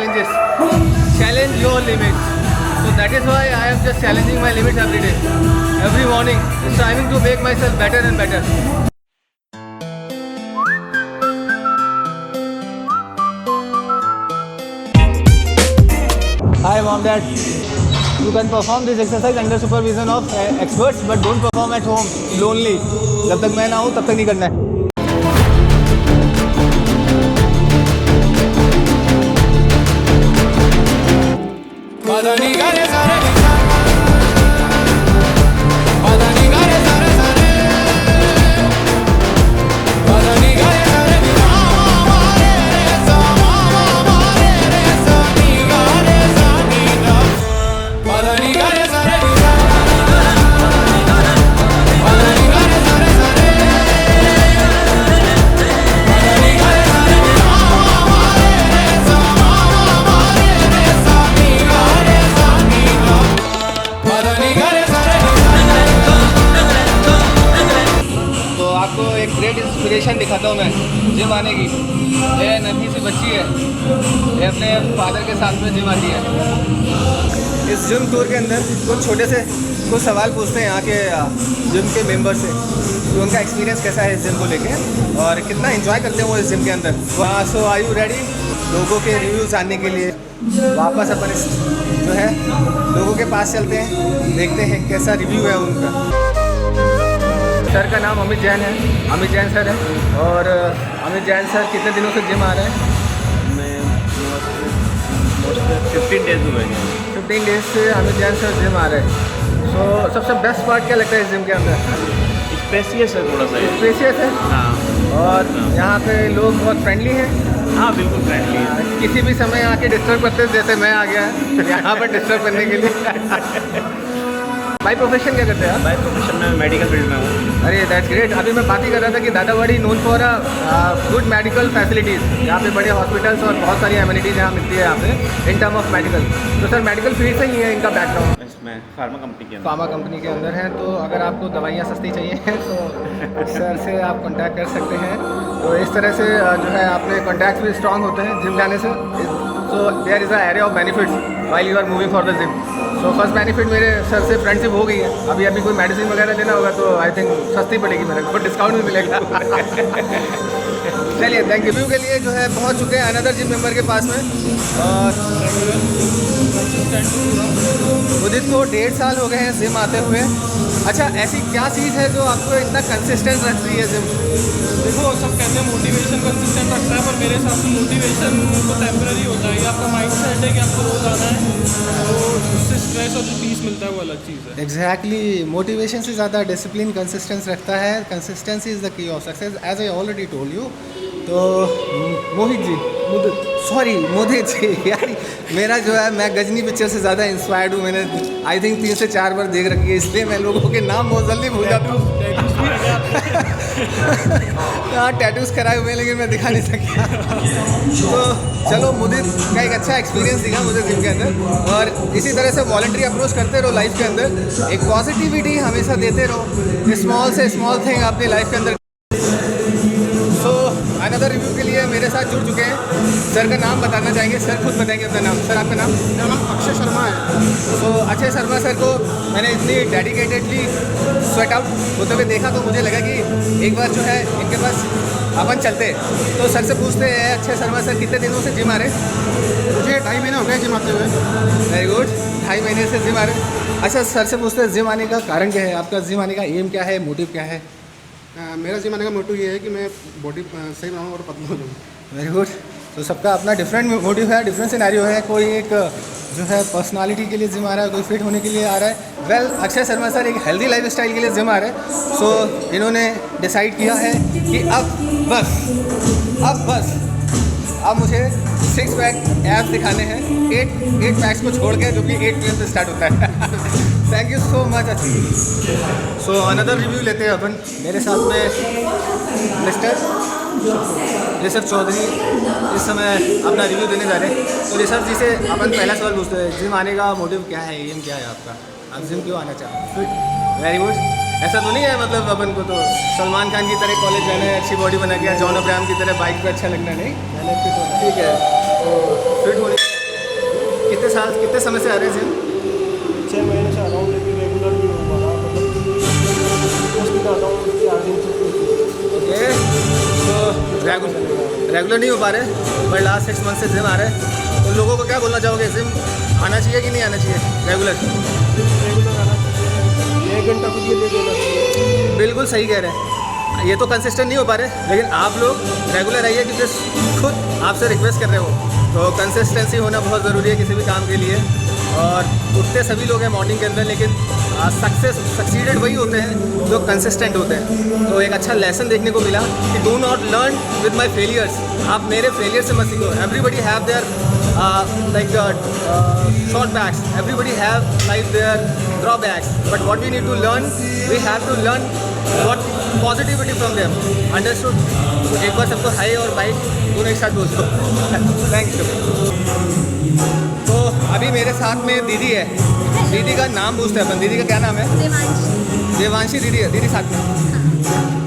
challenges. Challenge your limits. So that is why I am just challenging my limits every day. Every morning, striving to make myself better and better. Hi mom, dad. You can perform this exercise under supervision of experts, but don't perform at home lonely. जब तक मैं ना हूँ तब तक नहीं करना है. इंस्पिरेशन दिखाता हूँ मैं जिम आने की. ये नन्ही सी बच्ची है, ये अपने फादर के साथ में जिम आती है. इस जिम टूर के अंदर कुछ छोटे से कुछ सवाल पूछते हैं यहाँ के जिम के मेंबर से कि उनका एक्सपीरियंस कैसा है इस जिम को लेके और कितना एंजॉय करते हैं वो इस जिम के अंदर. सो आर यू रेडी लोगों के रिव्यूज़ जानने के लिए? वापस अपन इस जो है लोगों के पास चलते हैं, देखते हैं कैसा रिव्यू है उनका. सर का नाम अमित जैन है. अमित जैन सर है. और अमित जैन सर कितने दिनों से जिम आ रहे हैं? मैं 15 डेज हुए हैं. 15 डेज से अमित जैन सर जिम आ रहे हैं. तो सबसे बेस्ट पार्ट क्या लगता है इस जिम के अंदर? स्पेसियस है थोड़ा सा. स्पेसियस है. हाँ. और यहाँ पे लोग बहुत फ्रेंडली हैं. हाँ बिल्कुल फ्रेंडली है. किसी भी समय आके डिस्टर्ब करते हैं, जैसे मैं आ गया यहाँ पर डिस्टर्ब करने के लिए. बाई प्रोफेशन क्या करते हैं आप? बाय प्रोफेशन में मेडिकल फील्ड में हूँ. अरे दैट्स ग्रेट. अभी मैं बात ही कर रहा था कि Dadawadi known for good medical facilities. यहाँ पे बड़े हॉस्पिटल्स और बहुत सारी एमिनिटीज़ यहाँ मिलती है यहाँ पे इन टर्म ऑफ मेडिकल. तो सर मेडिकल फील्ड से ही है इनका बैकग्राउंड? इसमें फार्मा कंपनी के अंदर. फार्मा कंपनी के अंदर है. तो अगर आपको दवाइयाँ सस्ती चाहिए हैं तो सर से आप कॉन्टैक्ट कर सकते हैं. तो इस तरह से जो है आपने कॉन्टैक्ट भी स्ट्रॉन्ग होते हैं जिम जाने से. So there is a area of benefits while you are moving for the gym. तो फर्स्ट बेनिफिट मेरे सर से फ्रेंडशिप हो गई है. अभी कोई मेडिसिन वगैरह लेना होगा तो आई थिंक सस्ती पड़ेगी मेरे को, डिस्काउंट भी मिलेगा. चलिए थैंक यू. रिव्यू के लिए जो है पहुंच चुके हैं अनदर जिम मेंबर के पास में. और उदित को 1.5 साल हो गए हैं जिम आते हुए. अच्छा, ऐसी क्या चीज़ है जो आपको इतना कंसिस्टेंट रखती है जिम? देखो सब कहते हैं मोटिवेशन कंसिस्टेंट रखता है, पर मेरे हिसाब से मोटिवेशन तो टेम्पररी होता है. ये आपका माइंड सेट है कि आपको रोज आना है, तो उससे स्ट्रेस और जो पीस मिलता है वो अलग चीज़ है. एग्जैक्टली. मोटिवेशन से ज़्यादा डिसिप्लिन कंसिस्टेंस रखता है. Consistency is the key of success as I already told you. तो मोदित जी यार, मेरा जो है मैं गजनी पिक्चर से ज़्यादा इंस्पायर्ड हूँ. मैंने आई थिंक 3 से 4 बार देख रखी है, इसलिए मैं लोगों के नाम बहुत जल्दी भूल जाता हूँ. हाँ टैटूज़ कराए हुए हैं लेकिन मैं दिखा नहीं सकता. तो चलो, मुदित का एक अच्छा एक्सपीरियंस दिखा मुझे जिम के अंदर. और इसी तरह से वॉलंटरी अप्रोच करते रहो लाइफ के अंदर. एक पॉजिटिविटी हमेशा देते रहो. स्मॉल से स्मॉल थिंग अपनी लाइफ के अंदर. अनदर रिव्यू के लिए मेरे साथ जुड़ चुके हैं. सर का नाम बताना चाहेंगे? सर खुद बताएंगे अपना नाम. सर आपका नाम? मेरा नाम अक्षय शर्मा है. तो अक्षय शर्मा सर को मैंने इतनी डेडिकेटेडली स्वेट आउट होते हुए देखा तो मुझे लगा कि एक बार जो है इनके पास अपन चलते. तो सर से पूछते हैं, अक्षय शर्मा सर कितने दिनों से जिम आ रहे? मुझे 2.5 महीने हो गए जिम आते हुए. Very good. 2.5 महीने से जिम आ रहे. अच्छा, सर से पूछते हैं जिम आने का कारण क्या है? आपका जिम आने का एम क्या है, मोटिव क्या है? मेरा जिम आने का मोटिव ये है कि मैं बॉडी सही बनाऊँ और पतला हो जाऊँ. Very good. तो सबका अपना डिफरेंट मोटिव है, डिफरेंट सिनेरियो है. कोई एक जो है पर्सनालिटी के लिए जिम आ रहा है, कोई फिट होने के लिए आ रहा है. वेल, अक्षय शर्मा सर एक हेल्दी लाइफ स्टाइल के लिए जिम आ रहे हैं. सो इन्होंने डिसाइड किया है कि अब बस अब मुझे 6 पैक एब्स दिखाने हैं. 8 पैक्स को छोड़ के, जो कि 8 PM से स्टार्ट होता है. Thank you so much. So another review लेते हैं अपन. मेरे साथ में मिस्टर ऋषभ चौधरी इस समय अपना रिव्यू देने जा रहे हैं. तो ऋषभ जी से अपन पहला सवाल पूछते हैं, जिम आने का मोटिव क्या है, एम क्या है आपका? आप जिम क्यों आना चाहते हैं? फिट. Very good. ऐसा तो नहीं है मतलब अपन को तो सलमान खान की तरह कॉलेज जाना है, अच्छी बॉडी बना के, जॉन अब्राहम की तरह बाइक पे अच्छा लगना नहीं. ठीक है. तो फिट होने कितने समय से आ रहे हैं जिम? 6 महीने से आ रहा हूँ, लेकिन रेगुलर नहीं हो पा रहा, मतलब मुश्किल आता हूँ 4 दिन से। ओके, तो रेगुलर नहीं हो पा रहे, बट लास्ट 6 मंथ से जिम आ रहे हैं। तो लोगों को क्या बोलना चाहोगे, जिम आना चाहिए कि नहीं आना चाहिए रेगुलर? रेगुलर आना चाहिए, 1 घंटा खुद के लिए देना चाहिए। बिल्कुल सही कह रहे हैं। ये तो कंसिस्टेंट नहीं हो पा रहे, लेकिन आप लोग रेगुलर आइए, क्योंकि खुद आपसे रिक्वेस्ट कर रहे हो। तो कंसिस्टेंसी होना बहुत ज़रूरी है किसी भी काम के लिए। और उठते सभी लोग हैं मॉर्निंग के अंदर, लेकिन सक्सीडेड वही होते हैं जो कंसिस्टेंट होते हैं। तो एक अच्छा लेसन देखने को मिला कि do not learn with my failures. आप मेरे फेलियर से मत सीखो। Everybody have their like short backs, everybody have like their drawbacks, but what we need to learn, we have to learn what positivity from them. Understood? तो एक बार सबको high और bike दोनों एक साथ बोल दो। Thank you. तो अभी मेरे साथ में दीदी है, दीदी का नाम पूछते हैं अपन। दीदी का क्या नाम है? देवांशी दीदी है। दीदी साथ में,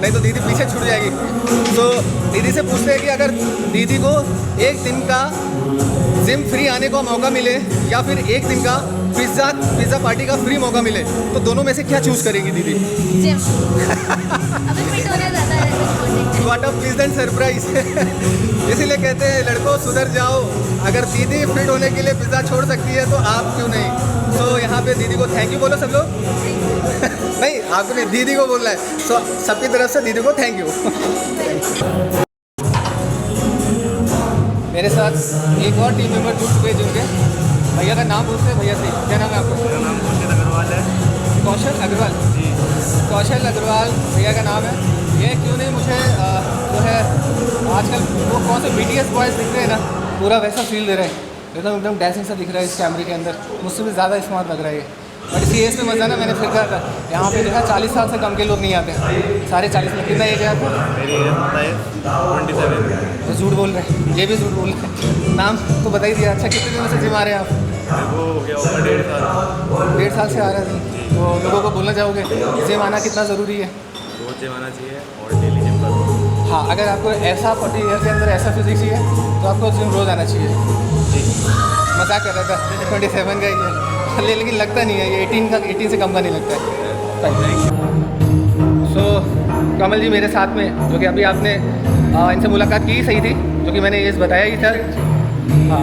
नहीं तो दीदी पीछे छूट जाएगी। तो दीदी से पूछते हैं कि अगर दीदी को एक दिन का जिम फ्री आने का मौका मिले या फिर एक दिन का पिज़्ज़ा पार्टी का फ्री मौका मिले, तो दोनों में से क्या चूज़ करेगी दीदी? जिम। अभी फिट होने ज़्यादा है। What a pleasant surprise. इसीलिए कहते हैं लड़कों सुधर जाओ। अगर दीदी फिट होने के लिए पिज़्ज़ा छोड़ सकती है तो आप क्यों नहीं? तो यहाँ पे दीदी को थैंक यू बोलो सब लोग। नहीं, आपने दीदी को बोलना है। सो सबकी तरफ से दीदी को थैंक यू। मेरे साथ एक और टीम मेंबर जुड़ चुके हैं जिम के। भैया का नाम पूछते हैं। भैया से क्या नाम है आपका? मेरा नाम कौशिक अग्रवाल है। कौशल अग्रवाल जी। कौशल अग्रवाल भैया का नाम है। ये क्यों नहीं मुझे जो है आजकल वो कौन से BTS बॉयज़ दिख रहे हैं ना, पूरा वैसा फील दे रहे हैं। एकदम डैंसिंग सा दिख रहा है इस कैमरे के अंदर। मुझसे भी ज़्यादा स्मार्ट लग रहा है ये। बट इसी एज में मज़ा ना, मैंने फिर कहा था यहाँ पे देखा 40 साल से कम के लोग नहीं आते हैं। सारे 40 में। कितना एज है आपको? मेरी एज होता है 27। तो झूठ बोल रहे हैं, ये भी झूठ बोल रहे हैं। नाम तो बता ही दिया। अच्छा, कितने दिनों से जिम आ रहे हैं आप? मेरे को हो गया होगा 1.5 साल। 1.5 साल से आ रहे थे। तो लोगों को बोलना चाहोगे जिम आना कितना ज़रूरी है? रोज जिम आना चाहिए और डेली जिम करो। हाँ, अगर आपको ऐसा 40 ईयर के अंदर ऐसा फिजिक्स चाहिए तो आपको जिम रोज़ आना चाहिए। जी। मजाक कर रहा था। 27 का ही है, लेकिन लगता नहीं है ये 18 से कम का नहीं लगता है। सो कमल जी मेरे साथ में, जो कि अभी आपने इनसे मुलाकात की सही थी, जो कि मैंने एज बताया ही था। हाँ,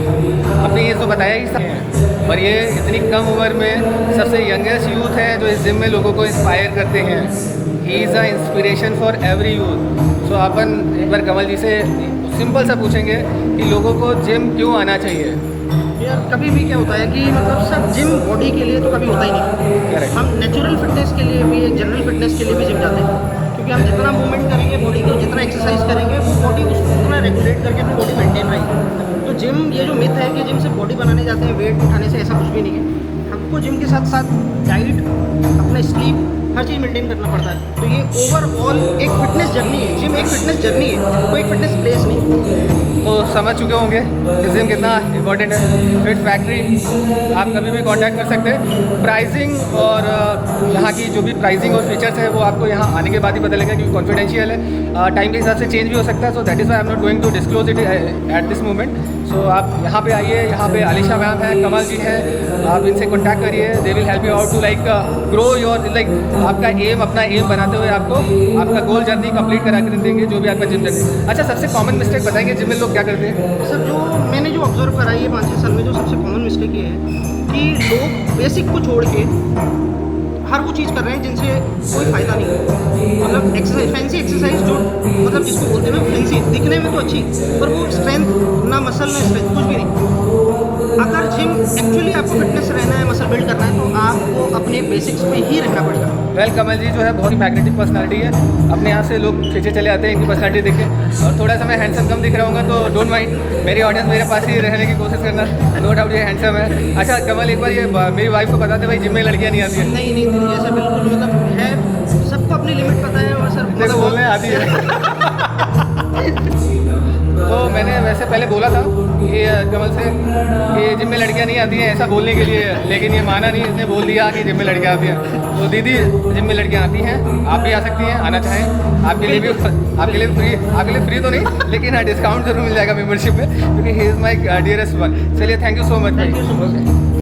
अपनी एज तो बताया ही था। और ये इतनी कम उम्र में सबसे यंगेस्ट यूथ है जो इस जिम में लोगों को इंस्पायर करते हैं। He is a inspiration for every youth. So अपन एक बार कमल जी से सिंपल सा पूछेंगे कि लोगों को जिम क्यों आना चाहिए? यार कभी भी क्या होता है कि मतलब सब जिम बॉडी के लिए तो कभी होता ही नहीं। हम नेचुरल फिटनेस के लिए भी, जनरल फिटनेस के लिए भी जिम जाते हैं, क्योंकि हम जितना मूवमेंट करेंगे बॉडी को, जितना एक्सरसाइज करेंगे वो बॉडी उसको उतना रेगुलेट करके अपनी बॉडी मेंटेन रहेगी। तो जिम, ये जो मिथ है कि जिम से बॉडी बनाने जाते हैं, वेट उठाने से, ऐसा कुछ भी नहीं है। हमको जिम के साथ साथ डाइट, अपना स्लीप, हर चीज़ मेंटेन करना पड़ता है। तो ये ओवरऑल एक फिटनेस जर्नी है। जिम एक फिटनेस जर्नी है, कोई फिटनेस प्लेस नहीं। तो समझ चुके होंगे कि जिम कितना इम्पोर्टेंट है। फिट फैक्ट्री आप कभी भी कांटेक्ट कर सकते हैं। प्राइसिंग और यहाँ की जो भी प्राइसिंग और फीचर्स है वो आपको यहाँ आने के बाद ही पता लगेगा, क्योंकि कॉन्फिडेंशियल है। टाइम के हिसाब से चेंज भी हो सकता है। So that is why I am not going to disclose it at this moment. So आप यहाँ पे आइए। यहाँ पे आलिशा मैम है, कमल जी है, आप इनसे कॉन्टैक्ट करिए। They will help you out to like grow your like आपका एम, अपना एम बनाते हुए आपको आपका गोल जल्दी कंप्लीट करा कर देंगे, जो भी आपका जिम जर्नी। अच्छा, सबसे कॉमन मिस्टेक बताएंगे जिम में लोग क्या करते हैं? सर, जो मैंने जो ऑब्जर्व करा है 5-6 साल में, जो सबसे कॉमन मिस्टेक ये है कि लोग बेसिक को छोड़ के हर वो चीज़ कर रहे हैं जिनसे कोई फ़ायदा नहीं है। मतलब एक्सरसाइज, फैंसी एक्सरसाइज, जो मतलब जिसको बोलते हैं ना फैंसी, दिखने में तो अच्छी, पर वो स्ट्रेंथ ना मसल ना स्ट्रेंथ कुछ भी नहीं। अगर जिम एक्चुअली आपको फिटनेस रहना है, मसल बिल्ड करना है, तो आपको अपने बेसिक्स पे ही रहना पड़ेगा। वेल, कमल जी जो है बहुत ही मैग्नेटिक पर्सनालिटी है। अपने यहाँ से लोग खींचे चले आते हैं इनकी पर्सनालिटी देखे। और थोड़ा सा मैं हैंडसम कम दिख रहा हूँ तो डोंट माइंड, मेरी ऑडियंस मेरे पास ही रहने की कोशिश करना। नो डाउट ये हैंडसम है। अच्छा कमल, एक बार ये मेरी वाइफ को बताते भाई जिम में लड़कियाँ नहीं आती है। नहीं, ऐसा बिल्कुल मतलब है, सबको अपनी लिमिट पता है। और सर देखो बोलने आती है। तो मैंने वैसे पहले बोला था कि कमल से कि जिम में लड़कियां नहीं आती हैं ऐसा बोलने के लिए, लेकिन ये माना नहीं, इसने बोल दिया कि जिम में लड़कियां आती हैं। तो दीदी जिम में लड़कियां आती हैं, आप भी आ सकती हैं, आना चाहें आपके लिए भी फ्री तो नहीं, लेकिन हाँ डिस्काउंट जरूर मिल जाएगा मेम्बरशिप में, क्योंकि he is my dearest one. चलिए, थैंक यू सो मच भाई।